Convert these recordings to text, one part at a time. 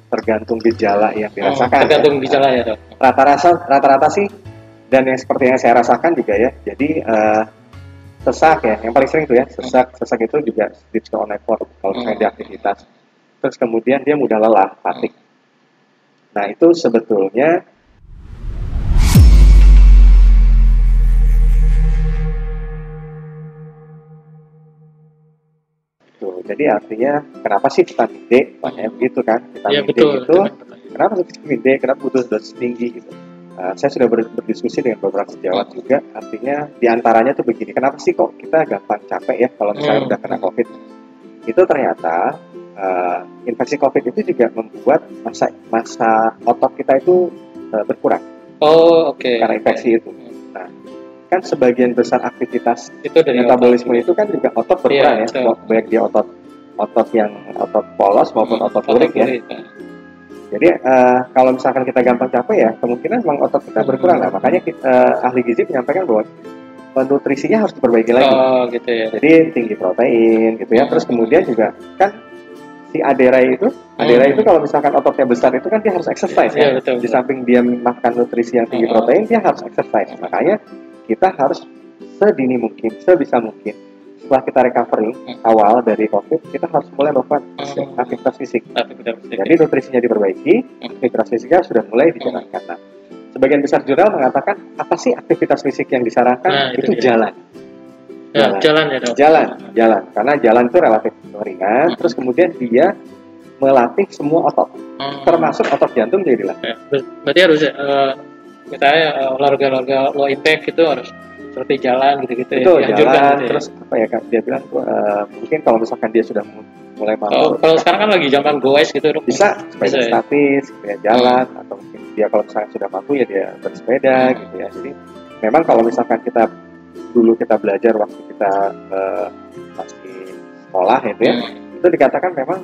tergantung gejala yang dirasakan. Tergantung gejala ya dok. Rata-rata sih, dan yang seperti yang saya rasakan juga ya. Jadi sesak ya, yang paling sering tuh ya, sesak itu juga sleep on effort kalau misalnya di aktivitas. Terus kemudian dia mudah lelah, fatigue. Nah itu sebetulnya jadi artinya kenapa sih vitamin D banyak begitu kan? Vitamin D itu kenapa sih vitamin D? Kenapa butuh dosis tinggi gitu? Saya sudah berdiskusi dengan beberapa sejawat juga. Artinya diantaranya tuh begini, kenapa sih kok kita gampang capek ya kalau misalnya udah kena COVID? Itu ternyata infeksi COVID itu juga membuat masa otot kita itu berkurang. Karena infeksi itu. Nah, kan sebagian besar aktivitas itu dari metabolisme otot, itu kan juga otot berkurang ya, baik dia otot yang otot polos maupun otot lurik ya. Jadi kalau misalkan kita gampang capek ya, kemungkinan memang otot kita berkurang lah. Makanya ahli gizi menyampaikan bahwa nutrisinya harus diperbaiki lagi. Gitu ya. Jadi tinggi protein gitu ya. Terus kemudian juga kan si Aderai itu kalau misalkan ototnya besar itu kan dia harus exercise ya. Betul. Di samping dia makan nutrisi yang tinggi protein, dia harus exercise. Makanya kita harus sedini mungkin, sebisa mungkin setelah kita recovery awal dari COVID, kita harus mulai melakukan aktivitas fisik. Jadi nutrisinya diperbaiki, aktivitas fisiknya sudah mulai dijalankan. Nah, sebagian besar jurnal mengatakan apa sih aktivitas fisik yang disarankan? Itu jalan. Jalan ya dok. Jalan. Karena jalan itu relatif ringan. Terus kemudian dia melatih semua otot, termasuk otot jantung jadi dilatih. Berarti harus misalnya olahraga low impact itu harus seperti jalan gitu-gitu itu ya. Jalan gitu terus ya. Apa ya dia bilang mungkin kalau misalkan dia sudah mulai mampu. Kalau sekarang kan lagi zaman goes gitu dok. Bisa sepeda statis, ya jalan atau mungkin dia kalau misalkan sudah mampu ya dia bersepeda gitu ya. Jadi memang kalau misalkan dulu kita belajar waktu kita masih sekolah gitu ya, itu dikatakan memang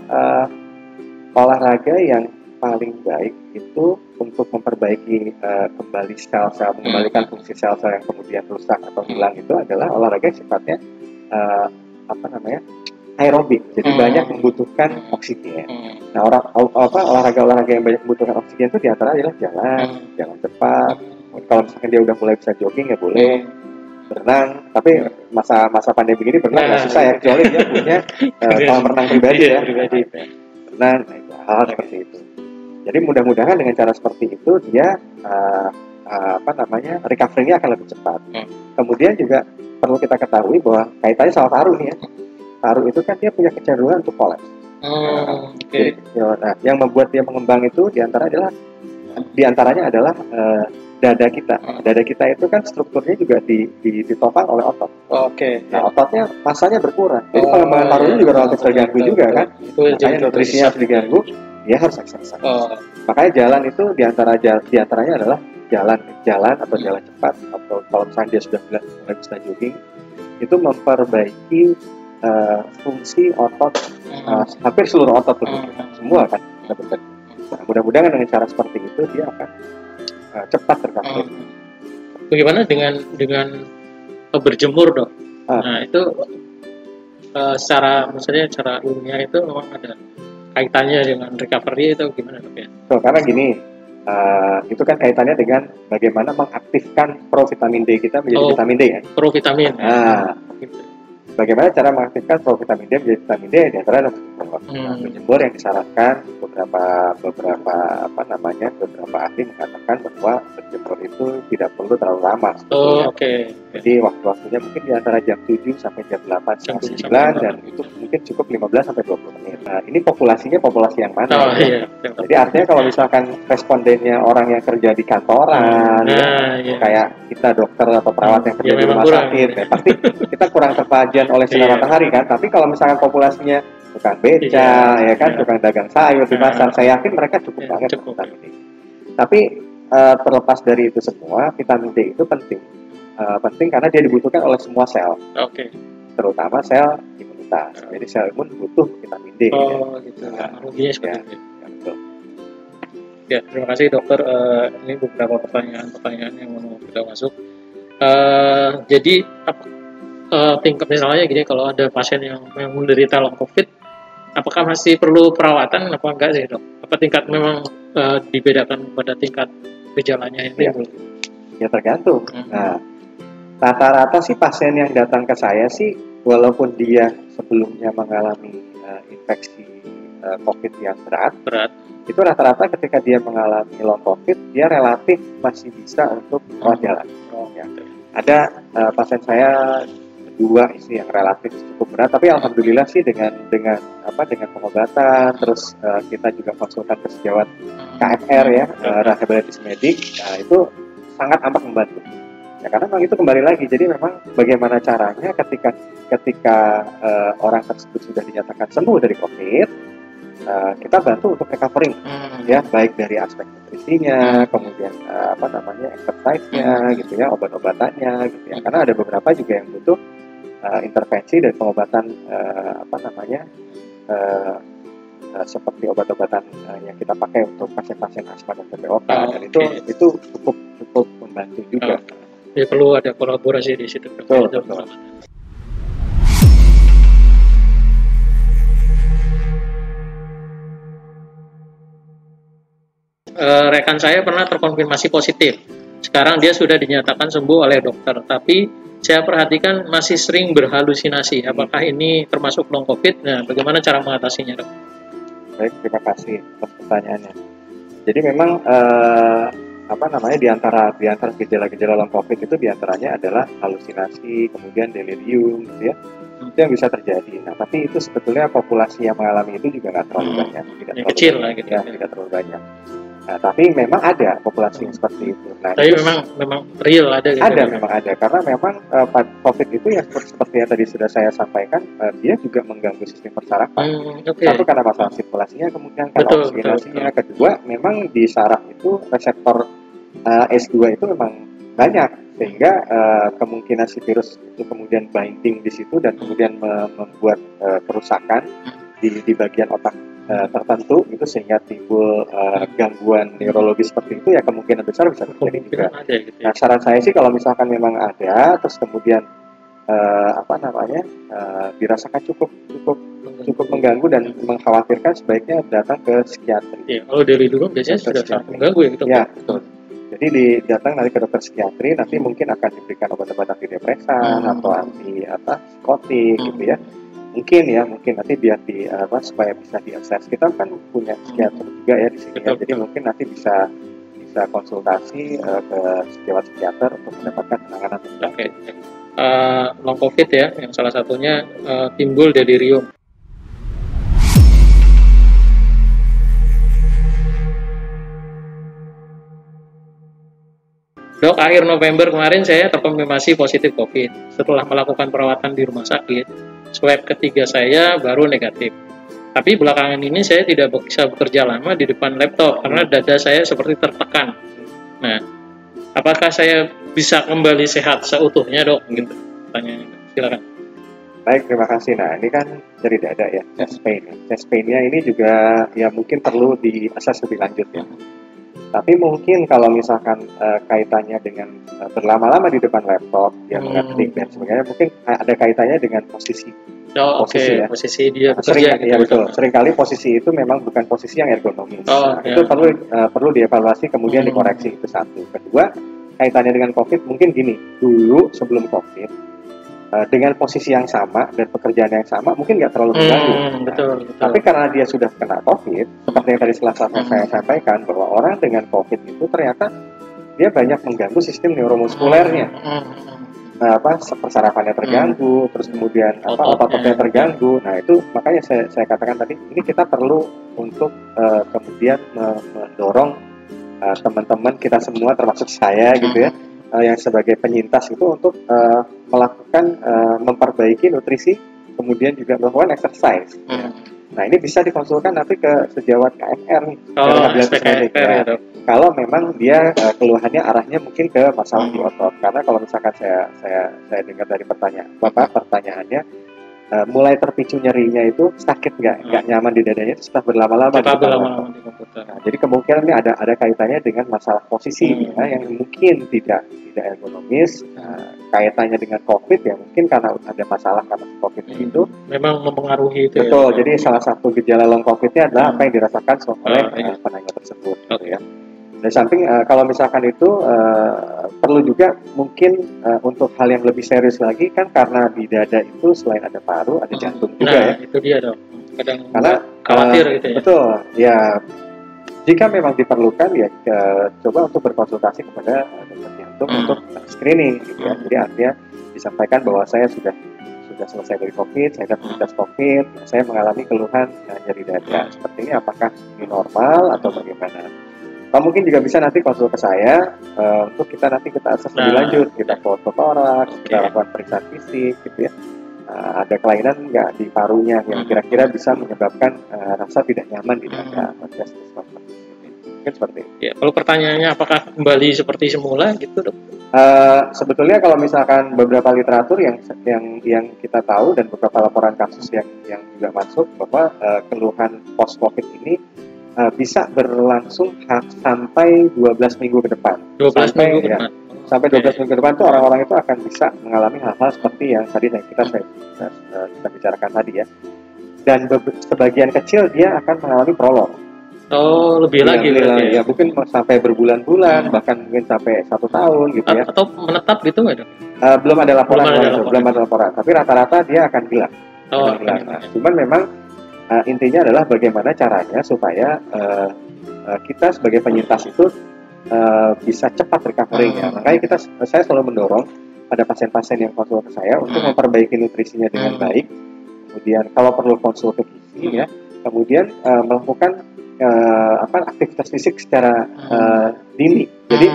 olahraga yang paling baik itu untuk memperbaiki kembali sel-sel, mengembalikan fungsi sel-sel yang kemudian rusak atau hilang itu adalah olahraga yang sifatnya aerobik, jadi banyak membutuhkan oksigen. Nah, olahraga yang banyak membutuhkan oksigen itu diantara adalah jalan cepat. Kalau misalkan dia udah mulai bisa jogging ya boleh, berenang. Tapi masa pandemi ini berenang nggak susah ya, kecuali dia punya kolam renang pribadi ya. Berenang, hal seperti itu. Jadi mudah-mudahan dengan cara seperti itu dia recovery-nya akan lebih cepat. Kemudian juga perlu kita ketahui bahwa kaitannya sama paru nih ya. Paru itu kan dia punya kecenderungan untuk kolaps. Jadi, yang membuat dia mengembang itu diantaranya adalah dada kita. Dada kita itu kan strukturnya juga ditopang oleh otot. Nah, ototnya masanya berkurang. Jadi pengembangan parunya juga relatif terganggu juga kan. Makanya nutrisinya harus diganggu, dia harus exercise. Makanya jalan itu diantaranya adalah jalan atau jalan cepat, atau kalau misalnya dia sudah mulai bisa jogging, itu memperbaiki fungsi otot, hampir seluruh otot tubuh kita, semua kan. Nah, mudah-mudahan dengan cara seperti itu dia akan cepat tercapai. Bagaimana dengan berjemur dok? Nah itu secara ilmiah itu memang ada kaitannya dengan recovery itu gimana dok ya? Karena gini, itu kan kaitannya dengan bagaimana mengaktifkan provitamin D kita menjadi vitamin D ya. Provitamin. Bagaimana cara mengaktifkan provitamin D menjadi vitamin D? Di antara berjemur yang disarankan beberapa ahli mengatakan bahwa berjemur itu tidak perlu terlalu lama. Jadi waktu-waktunya mungkin di antara jam 7 sampai jam 8 sampai 9 dan itu mungkin cukup 15 sampai 20 menit. Nah, ini populasi yang mana? Jadi artinya kalau misalkan respondennya orang yang kerja di kantoran, kayak kita dokter atau perawat yang kerja di rumah sakit, pasti kita kurang terpajan oleh sinar matahari kan. Tapi kalau misalkan populasinya tukang beca, tukang dagang sayur di pasar, saya yakin mereka cukup banget vitamin D. Tapi terlepas dari itu semua, vitamin D itu penting karena dia dibutuhkan oleh semua sel, terutama sel imunitas. Jadi sel imun butuh vitamin D. Gitu. Analoginya seperti itu. Ya, terima kasih dokter. Ini beberapa pertanyaan yang mau kita masuk. Jadi tingkat misalnya gini, kalau ada pasien yang menderita long COVID, apakah masih perlu perawatan apa enggak sih dok? Apa tingkat memang dibedakan pada tingkat gejalanya yang timbul? Ya tergantung. Nah, rata-rata sih pasien yang datang ke saya sih, walaupun dia sebelumnya mengalami infeksi COVID yang berat, itu rata-rata ketika dia mengalami long COVID, dia relatif masih bisa untuk rawat jalan. Ya. Ada pasien saya dua sih yang relatif cukup berat, tapi alhamdulillah sih dengan pengobatan, terus kita juga konsultan ke sejawat KFR ya, rehabilitasi medik, nah itu sangat amat membantu. Ya karena memang itu kembali lagi, jadi memang bagaimana caranya ketika orang tersebut sudah dinyatakan sembuh dari COVID, kita bantu untuk recovering, ya baik dari aspek nutrisinya, kemudian exercise-nya, gitu ya, obat-obatannya, gitu ya. Karena ada beberapa juga yang butuh intervensi dan pengobatan seperti obat-obatan yang kita pakai untuk pasien-pasien asma dan PPOK, dan itu cukup membantu juga. Jadi perlu ada kolaborasi di situ. Betul. Rekan saya pernah terkonfirmasi positif. Sekarang dia sudah dinyatakan sembuh oleh dokter, tapi saya perhatikan masih sering berhalusinasi. Apakah ini termasuk long COVID? Nah, bagaimana cara mengatasinya, dok? Baik, terima kasih atas pertanyaannya. Jadi memang di antara gejala-gejala long COVID itu diantaranya adalah halusinasi, kemudian delirium, gitu ya. Itu yang bisa terjadi. Nah, tapi itu sebetulnya populasi yang mengalami itu juga nggak terlalu banyak, kecil lah gitu. Tidak terlalu banyak. Nah, tapi memang ada populasi yang seperti itu. Nah, tapi memang real ada. Gitu memang ada, karena memang COVID itu yang seperti yang tadi sudah saya sampaikan, dia juga mengganggu sistem persarafan. Satu karena masalah sirkulasinya, kemudian karena oksigenasinya. Kedua, memang di saraf itu reseptor S2 itu memang banyak, sehingga kemungkinan si virus itu kemudian binding di situ dan kemudian membuat kerusakan di bagian otak tertentu itu, sehingga timbul gangguan neurologis seperti itu, ya kemungkinan besar bisa terjadi juga. Nah, saran saya sih kalau misalkan memang ada, terus kemudian dirasakan cukup mengganggu dan mengkhawatirkan, sebaiknya datang ke psikiatri. Ya, kalau dari dulu biasanya sudah sangat mengganggu ya, gitu. Ya, betul. Jadi datang nanti ke dokter psikiatri, nanti mungkin akan diberikan obat-obat antidepresan atau psikotik, gitu ya. Mungkin nanti biar supaya bisa diakses. Kita kan punya psikiater juga ya di sini. Jadi mungkin nanti bisa konsultasi ke sejawat psikiater untuk mendapatkan penanganan. Long COVID ya, yang salah satunya timbul delirium. Dok, akhir November kemarin saya terkonfirmasi positif COVID. Setelah melakukan perawatan di rumah sakit, swab ketiga saya baru negatif. Tapi belakangan ini saya tidak bisa bekerja lama di depan laptop karena dada saya seperti tertekan. Nah, apakah saya bisa kembali sehat seutuhnya, dok? Gitu, pertanyaannya. Silakan. Baik, terima kasih. Nah, ini kan dari dada ya, chest pain. Chest pain-nya ini juga ya mungkin perlu diakses lebih lanjut ya. Tapi mungkin kalau misalkan kaitannya dengan berlama-lama di depan laptop, dia mengetik dan sebagainya, mungkin ada kaitannya dengan posisi. Posisi dia bekerja. Ya betul. Seringkali posisi itu memang bukan posisi yang ergonomis. Itu perlu dievaluasi, kemudian dikoreksi, itu satu. Kedua, kaitannya dengan COVID mungkin gini, dulu sebelum COVID, dengan posisi yang sama dan pekerjaan yang sama mungkin nggak terlalu mengganggu. Betul. Tapi karena dia sudah kena COVID, seperti yang tadi saya sampaikan, bahwa orang dengan COVID itu ternyata dia banyak mengganggu sistem neuromuskulernya. Persarafannya terganggu, terus kemudian otot-ototnya terganggu. Nah, itu makanya saya katakan tadi, ini kita perlu untuk kemudian mendorong teman-teman kita semua, termasuk saya gitu ya, yang sebagai penyintas itu untuk melakukan memperbaiki nutrisi, kemudian juga melakukan exercise. Nah, ini bisa dikonsulkan nanti ke sejawat KFR nih. Kalau memang dia keluhannya arahnya mungkin ke masalah di otot. Karena kalau misalkan saya dengar dari pertanyaannya, mulai terpicu nyerinya itu sakit nggak nyaman di dadanya itu setelah berlama-lama di komputer. Nah, jadi kemungkinan ini ada kaitannya dengan masalah posisi ya, yang mungkin tidak tidak ergonomis. Kaitannya dengan COVID ya mungkin karena ada masalah karena COVID itu memang mempengaruhi itu. Betul, jadi salah satu gejala long COVID-nya adalah apa yang dirasakan oleh penanya tersebut. Gitu ya. Dari samping kalau misalkan itu perlu juga mungkin untuk hal yang lebih serius lagi kan karena di dada itu selain ada paru ada jantung juga ya. Itu dia dong. Kadang karena khawatir gitu ya. Betul, ya. Jika memang diperlukan ya coba untuk berkonsultasi kepada dokter jantung untuk screening gitu ya. Jadi artinya disampaikan bahwa saya sudah selesai dari COVID, saya dapat tes COVID, saya mengalami keluhan nyeri dada. Seperti ini apakah ini normal atau bagaimana? Atau mungkin juga bisa nanti konsul ke saya untuk kita akses lebih lanjut, kita foto toraks, kita lakukan periksaan fisik gitu ya. Ada kelainan nggak di parunya yang kira-kira bisa menyebabkan rasa tidak nyaman di dada. Mungkin seperti itu. Ya, kalau pertanyaannya apakah kembali seperti semula gitu dok? Sebetulnya kalau misalkan beberapa literatur yang kita tahu dan beberapa laporan kasus yang juga masuk bahwa keluhan post COVID ini bisa berlangsung sampai 12 minggu ke depan. 12 minggu ke depan. Sampai 12 minggu ke depan itu orang-orang itu akan bisa mengalami hal-hal seperti yang tadi kita bicarakan tadi ya. Dan sebagian kecil dia akan mengalami prolong. Oh, lebih lagi ya mungkin sampai berbulan-bulan, bahkan mungkin sampai 1 tahun gitu ya. Atau menetap gitu nggak dok? Belum ada laporan. Tapi rata-rata dia akan hilang. Cuman memang intinya adalah bagaimana caranya supaya kita sebagai penyintas itu bisa cepat recovery-nya. Makanya saya selalu mendorong pada pasien-pasien yang konsul ke saya untuk memperbaiki nutrisinya dengan baik. Kemudian kalau perlu konsul ke gizi ya. Kemudian melakukan aktivitas fisik secara dini. Jadi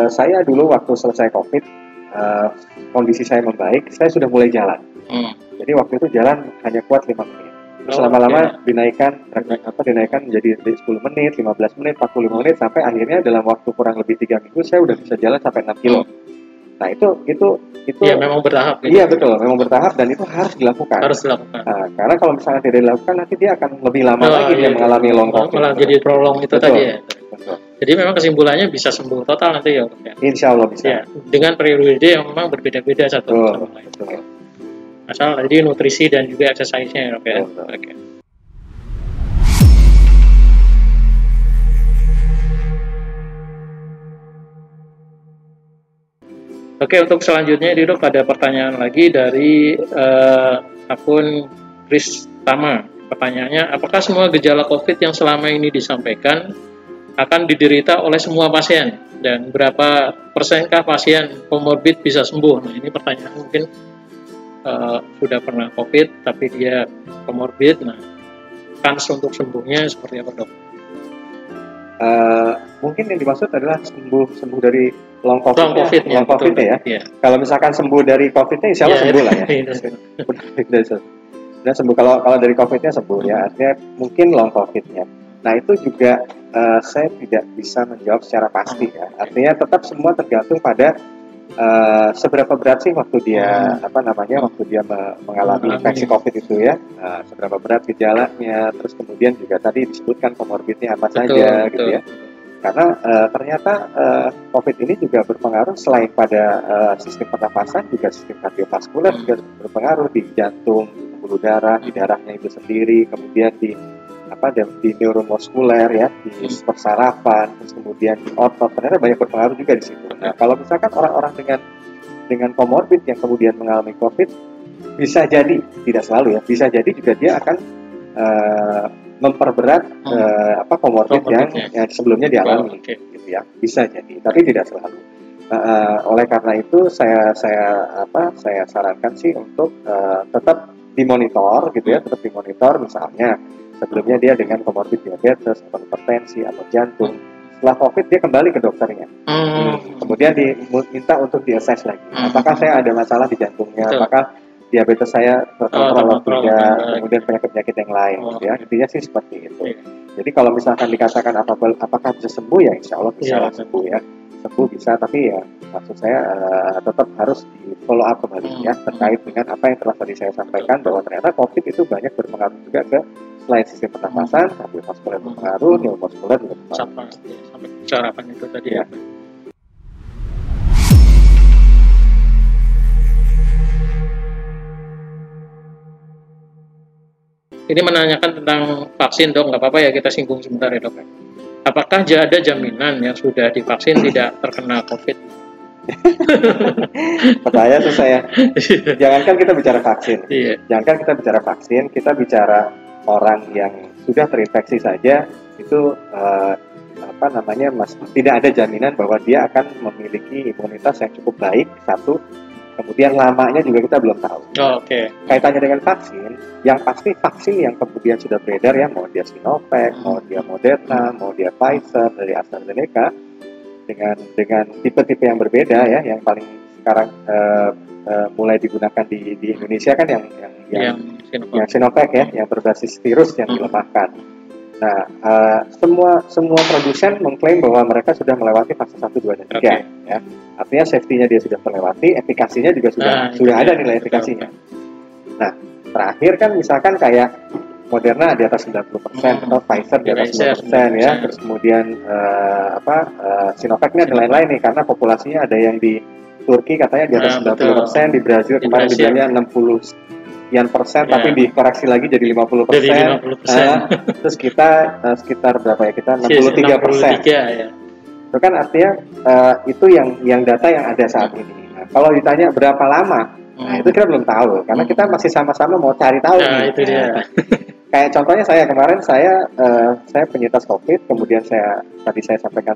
saya dulu waktu selesai COVID, kondisi saya membaik, saya sudah mulai jalan. Jadi waktu itu jalan hanya kuat 5 menit. Terus lama-lama dinaikkan menjadi 10 menit, 15 menit, 45 menit, sampai akhirnya dalam waktu kurang lebih 3 minggu saya udah bisa jalan sampai 6 kilo. Nah itu ya, memang bertahap. Gitu. Iya betul, memang bertahap dan itu harus dilakukan. Nah, karena kalau misalnya tidak dilakukan nanti dia akan lebih lama lagi dia mengalami long COVID. Malah jadi prolong itu tadi ya. Betul. Jadi memang kesimpulannya bisa sembuh total nanti ya. Insya Allah bisa. Ya, dengan periode yang memang berbeda-beda satu sama lain. Asal tadi nutrisi dan juga exercise-nya ya. Oke. Oke, untuk selanjutnya ini dok ada pertanyaan lagi dari akun Chris Tama. Pertanyaannya, apakah semua gejala COVID yang selama ini disampaikan akan diderita oleh semua pasien? Dan berapa persenkah pasien komorbid bisa sembuh? Nah ini pertanyaan mungkin sudah pernah COVID tapi dia komorbid. Nah, kans untuk sembuhnya seperti apa dok? Mungkin yang dimaksud adalah sembuh dari long COVID ya. Yeah. Kalau misalkan sembuh dari COVID-nya, insya Allah sembuh lah ya. Dan sembuh kalau dari COVID-nya sembuh ya. Artinya mungkin long COVID-nya. Nah itu juga saya tidak bisa menjawab secara pasti ya. Artinya tetap semua tergantung pada seberapa berat sih waktu dia waktu dia mengalami infeksi COVID itu ya. Seberapa berat gejalanya. Terus kemudian juga tadi disebutkan komorbidnya apa saja gitu ya. Karena ternyata COVID ini juga berpengaruh selain pada sistem pernapasan, juga sistem kardiovaskuler juga berpengaruh di jantung, di pembuluh darah, di darahnya itu sendiri, kemudian di neuromuskuler ya, di persarafan, terus kemudian di otot, ternyata banyak berpengaruh juga di situ. Nah, kalau misalkan orang-orang dengan komorbid yang kemudian mengalami COVID, bisa jadi, tidak selalu ya, bisa jadi juga dia akan memperberat komorbid yang sebelumnya dialami gitu ya, bisa jadi tapi tidak selalu. Oleh karena itu saya sarankan sih untuk tetap dimonitor gitu ya, tetap dimonitor misalnya sebelumnya dia dengan komorbid diabetes atau hipertensi atau jantung, setelah COVID dia kembali ke dokternya, kemudian diminta untuk diassess lagi apakah saya ada masalah di jantungnya, apakah diabetes saya terkontrol atau tidak, kemudian penyakit-penyakit yang lain gitu ya. Intinya sih seperti itu. Jadi kalau misalkan dikatakan apakah bisa sembuh ya insya Allah bisa sembuh ya. Sembuh bisa, tapi ya maksud saya tetap harus di follow up kembali ya terkait dengan apa yang telah tadi saya sampaikan bahwa ternyata COVID itu banyak berpengaruh juga ke selain sistem pernapasan, kardiovaskuler berpengaruh, neuromuskuler juga berpengaruh. Sampai sarafan itu tadi ya. Ini menanyakan tentang vaksin, Dok. Nggak apa-apa ya kita singgung sebentar ya, Dok. Apakah ada jaminan yang sudah divaksin tidak terkena COVID? Pertanyaan tuh saya. Jangankan kita bicara vaksin. Iya. Jangankan kita bicara vaksin, kita bicara orang yang sudah terinfeksi saja itu tidak ada jaminan bahwa dia akan memiliki imunitas yang cukup baik, satu. Kemudian lamanya juga kita belum tahu. Oke. Kaitannya dengan vaksin, yang pasti vaksin yang kemudian sudah beredar ya, mau dia Sinovac, mau dia Moderna, mau dia Pfizer dari AstraZeneca, dengan tipe-tipe yang berbeda ya, yang paling sekarang mulai digunakan di Indonesia kan yang Sinovac ya, yang berbasis virus yang dilemahkan. Nah, semua produsen mengklaim bahwa mereka sudah melewati fase 1, 2, dan 3 ya. Artinya safety-nya dia sudah terlewati, efikasinya juga sudah ada nilai efikasinya. Nah, terakhir kan misalkan kayak Moderna di atas 90% atau Pfizer di atas 90% ya. Terus kemudian Sinovac ini ada lain-lain nih karena populasinya ada yang di Turki katanya di atas 90%, di Brazil kemarin dibilangnya 60% tapi dikoreksi lagi jadi 50%. Terus kita sekitar berapa ya? Kita 63%. Ya. Itu kan artinya itu yang data yang ada saat ini. Nah, kalau ditanya berapa lama, nah itu kita belum tahu karena kita masih sama-sama mau cari tahu. Nah, itu dia. Kayak contohnya kemarin saya penyintas COVID, kemudian tadi saya sampaikan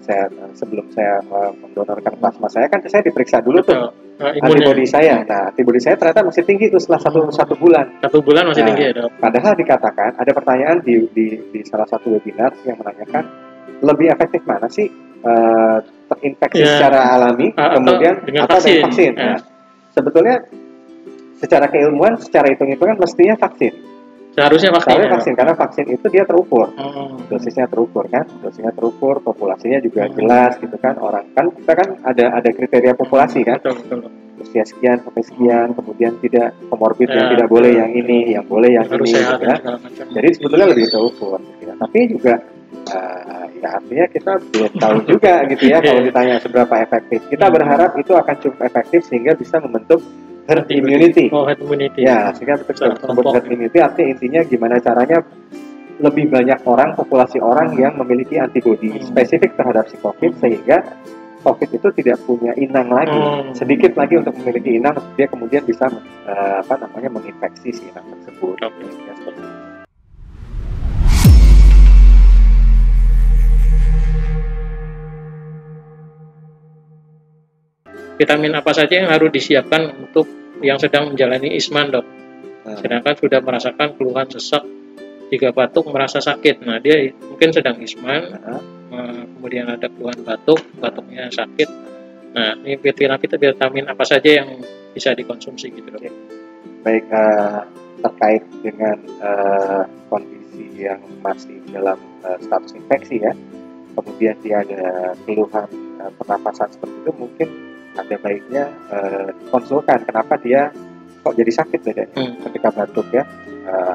sebelum saya mendonorkan plasma saya kan saya diperiksa dulu tuh antibody saya. Nah, antibody saya ternyata masih tinggi tuh setelah satu bulan. 1 bulan masih tinggi ya, Dok. Padahal dikatakan ada pertanyaan di salah satu webinar yang menanyakan lebih efektif mana sih terinfeksi secara alami kemudian atau dengan vaksin. Nah, sebetulnya secara keilmuan, secara hitung-hitungan mestinya vaksin. Seharusnya vaksin karena vaksin itu dia terukur, dosisnya terukur kan, populasinya juga jelas gitu kan, orang kan kita kan ada kriteria populasi kan, usia sekian sampai sekian, kemudian tidak komorbid yang tidak boleh yang ini, yang boleh yang ini, gitu ya. Jadi sebetulnya lebih terukur. Ya. Tapi juga ya artinya kita belum tahu juga gitu ya kalau ditanya seberapa efektif. Kita berharap itu akan cukup efektif sehingga bisa membentuk herd immunity. Herd immunity. Ya, sehingga membentuk herd immunity artinya intinya gimana caranya lebih banyak orang, populasi orang yang memiliki antibodi spesifik terhadap si COVID sehingga COVID itu tidak punya inang lagi, sedikit lagi untuk memiliki inang, dia kemudian bisa menginfeksi si inang tersebut. Ya, seperti itu. Vitamin apa saja yang harus disiapkan untuk yang sedang menjalani isman, Dok? Sedangkan sudah merasakan keluhan sesak, jika batuk merasa sakit. Nah, dia mungkin sedang isman, kemudian ada keluhan batuknya sakit. Nah, ini vitamin apa saja yang bisa dikonsumsi gitu, Dok? Baik, terkait dengan kondisi yang masih dalam status infeksi ya, kemudian dia ada keluhan pernapasan seperti itu, mungkin ada baiknya konsulkan kenapa dia kok jadi sakit bedanya ketika batuk ya,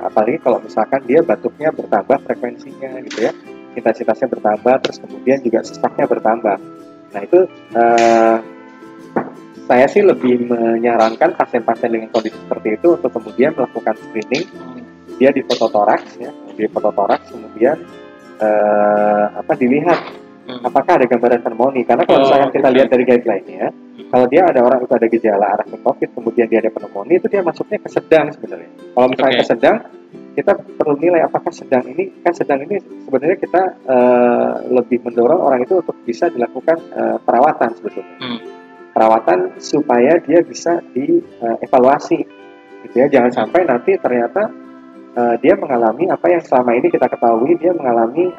apalagi kalau misalkan dia batuknya bertambah frekuensinya gitu ya, intensitasnya bertambah, terus kemudian juga sesaknya bertambah. Nah itu saya sih lebih menyarankan pasien-pasien dengan kondisi seperti itu untuk kemudian melakukan screening, dia di fototoraks ya, kemudian dilihat apakah ada gambaran pneumonia, karena kalau misalkan kita lihat dari guideline-nya, kalau dia ada orang itu ada gejala arah COVID, kemudian dia ada pneumonia, itu dia masuknya ke sedang sebenarnya. Kalau misalnya ke sedang, kita perlu nilai apakah sedang ini sebenarnya kita lebih mendorong orang itu untuk bisa dilakukan perawatan sebetulnya. Perawatan supaya dia bisa dievaluasi, gitu ya. Jangan sampai nanti ternyata dia mengalami apa yang selama ini kita ketahui, dia mengalami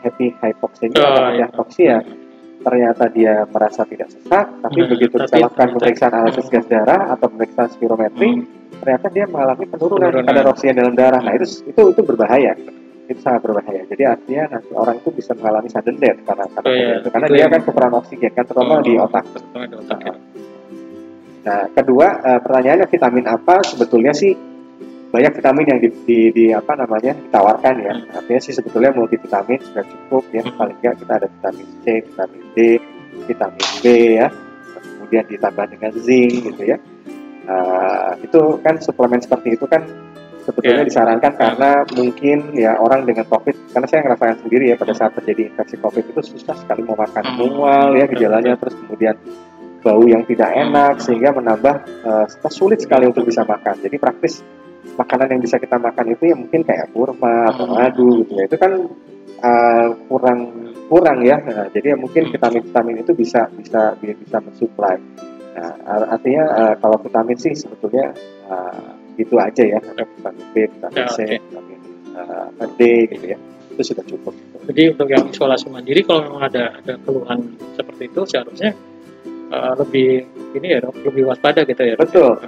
happy hypoxia atau hypoxia. Ternyata dia merasa tidak sesak, tapi begitu kita lakukan pemeriksaan analisis gas darah atau pemeriksaan spirometri, ternyata dia mengalami penurunan kadar oksigen dalam darah. Nah itu berbahaya, itu sangat berbahaya. Jadi artinya nanti orang itu bisa mengalami sudden death karena dia kan kekurangan oksigen kan, terutama di otak. Nah kedua, pertanyaannya vitamin apa? Sebetulnya sih banyak vitamin yang ditawarkan ya. Artinya sih sebetulnya multivitamin sudah cukup ya. Paling nggak kita ada vitamin C, vitamin D, vitamin B ya. Kemudian ditambah dengan zinc gitu ya. Itu kan suplemen seperti itu kan sebetulnya disarankan karena mungkin ya orang dengan COVID, karena saya ngerasain sendiri ya pada saat terjadi infeksi COVID itu susah sekali mau makan, mual ya gejalanya, terus kemudian bau yang tidak enak sehingga menambah sulit sekali untuk bisa makan. Jadi praktis makanan yang bisa kita makan itu ya mungkin kayak kurma atau madu gitu ya, itu kan kurang ya. Nah, jadi ya mungkin vitamin itu bisa mensuplai. Nah, artinya kalau vitamin sih sebetulnya gitu aja ya, vitamin B, vitamin C, vitamin D gitu ya, itu sudah cukup. Jadi untuk yang isolasi mandiri kalau memang ada keluhan seperti itu seharusnya lebih ini ya dok, lebih waspada gitu ya. Betul,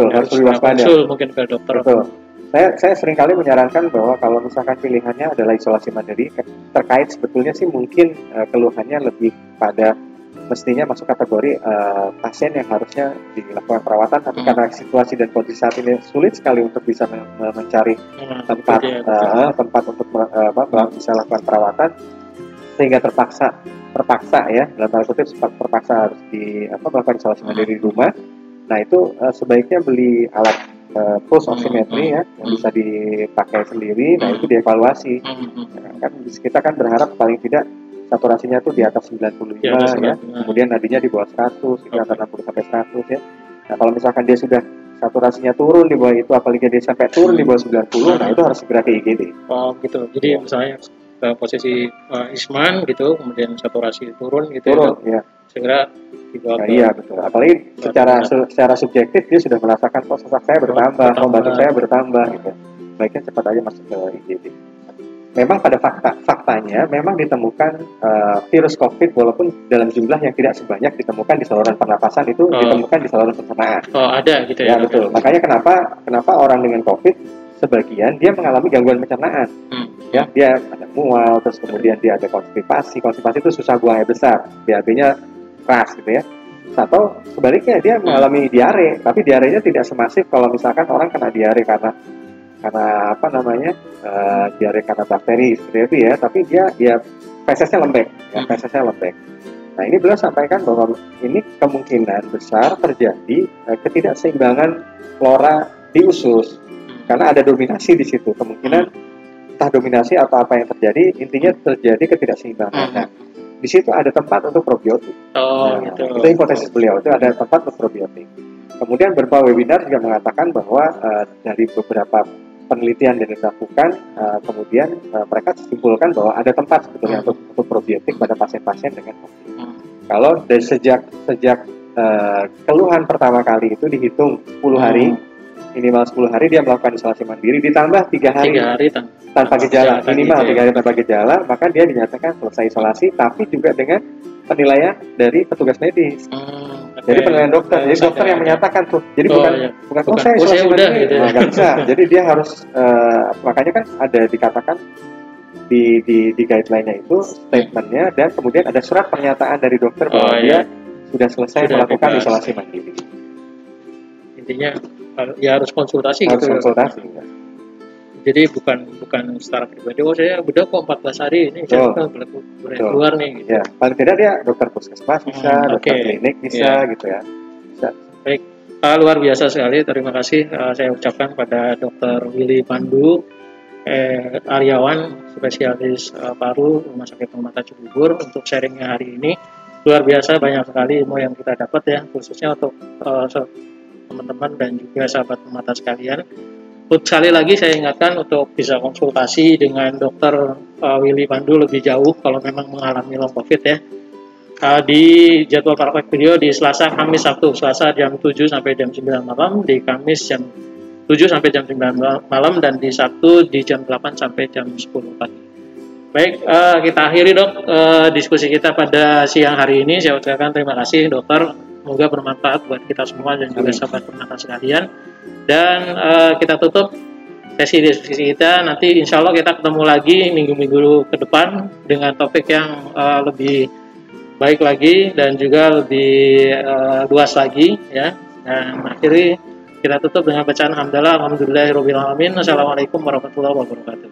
harus lebih waspada. Konsul mungkin ke dokter. Betul. Saya seringkali menyarankan bahwa kalau misalkan pilihannya adalah isolasi mandiri, terkait sebetulnya sih mungkin keluhannya lebih pada mestinya masuk kategori pasien yang harusnya dilakukan perawatan, tapi karena situasi dan kondisi saat ini sulit sekali untuk bisa mencari tempat untuk bisa lakukan perawatan, sehingga terpaksa ya dalam tanda kutip terpaksa harus melakukan isolasi mandiri di rumah. Nah itu sebaiknya beli alat pulse oximetry ya yang bisa dipakai sendiri. Nah itu dievaluasi. Kan kita kan berharap paling tidak saturasinya tuh di atas 95 ya, kemudian nadinya di bawah 100 hingga 60 sampai 100 ya. Nah kalau misalkan dia sudah saturasinya turun di bawah itu, apalagi dia sampai turun di bawah 90, nah itu harus segera ke IGD. Oh gitu. Jadi misalnya posisi Isman gitu, kemudian saturasi turun gitu ya. Segera dibawa iya betul. Apalagi secara subjektif dia sudah merasakan kok sesak saya bertambah, batuk saya bertambah gitu. Baiknya cepat aja masuk ke IGD. Memang pada faktanya memang ditemukan virus COVID walaupun dalam jumlah yang tidak sebanyak ditemukan di saluran pernapasan, itu ditemukan di saluran pencernaan. Oh ada gitu ya. Ya betul. Makanya kenapa orang dengan COVID sebagian dia mengalami gangguan pencernaan. Ya, dia ada mual, terus kemudian dia ada konstipasi. Konstipasi itu susah buang air besar, BAB-nya keras gitu ya. Atau sebaliknya dia mengalami diare, tapi diarenya tidak semasif kalau misalkan orang kena diare karena diare karena bakteri seperti itu ya, tapi dia fesesnya lembek, lembek. Nah ini beliau sampaikan bahwa ini kemungkinan besar terjadi ketidakseimbangan flora di usus, karena ada dominasi di situ. Kemungkinan entah dominasi atau apa yang terjadi, intinya terjadi ketidakseimbangan. Nah di situ ada tempat untuk probiotik. Gitu. Itu hipotesis beliau, itu ada tempat untuk probiotik. Kemudian beberapa webinar juga mengatakan bahwa dari beberapa penelitian yang dilakukan, kemudian mereka simpulkan bahwa ada tempat sebetulnya untuk probiotik pada pasien-pasien dengan COVID. Kalau dari sejak keluhan pertama kali itu dihitung 10 hari, minimal 10 hari dia melakukan isolasi mandiri, ditambah 3 hari tanpa gejala, minimal 3 hari tanpa gejala, maka dia dinyatakan selesai isolasi, tapi juga dengan penilaian dari petugas medis. Jadi penilaian dokter, jadi dokter yang menyatakan tuh. Jadi bukan saya isolasi mandiri, gitu. Nggak bisa. Jadi dia harus makanya kan ada dikatakan di guideline-nya itu statementnya, dan kemudian ada surat pernyataan dari dokter bahwa dia sudah selesai melakukan isolasi mandiri. Intinya ya harus konsultasi harus gitu. Konsultasi. Ya. Jadi bukan secara pribadi, saya udah kok 14 hari ini saya boleh keluar nih. Gitu. Ya, paling tidak dia dokter puskesmas bisa, dokter klinik bisa gitu ya. Bisa. Baik, luar biasa sekali. Terima kasih saya ucapkan pada Dr. Willy Pandu, Aryawan, spesialis paru Rumah Sakit Permata Cibubur, untuk sharingnya hari ini. Luar biasa, banyak sekali ilmu yang kita dapat ya, khususnya untuk teman-teman dan juga sahabat permata sekalian. Sekali lagi saya ingatkan untuk bisa konsultasi dengan Dr. Willy Pandu lebih jauh kalau memang mengalami long COVID ya. Di jadwal praktek beliau di Selasa, Kamis, Sabtu. Selasa jam 7 sampai jam 9 malam, di Kamis jam 7 sampai jam 9 malam, dan di Sabtu di jam 8 sampai jam 10 pagi. Baik, kita akhiri dok diskusi kita pada siang hari ini. Saya ucapkan terima kasih dokter, semoga bermanfaat buat kita semua dan juga sahabat permata sekalian. Dan kita tutup sesi diskusi kita. Nanti insya Allah kita ketemu lagi minggu-minggu ke depan dengan topik yang lebih baik lagi dan juga lebih luas lagi ya. Dan akhirnya kita tutup dengan bacaan hamdalah alhamdulillahirabbil alamin. Assalamualaikum warahmatullahi wabarakatuh.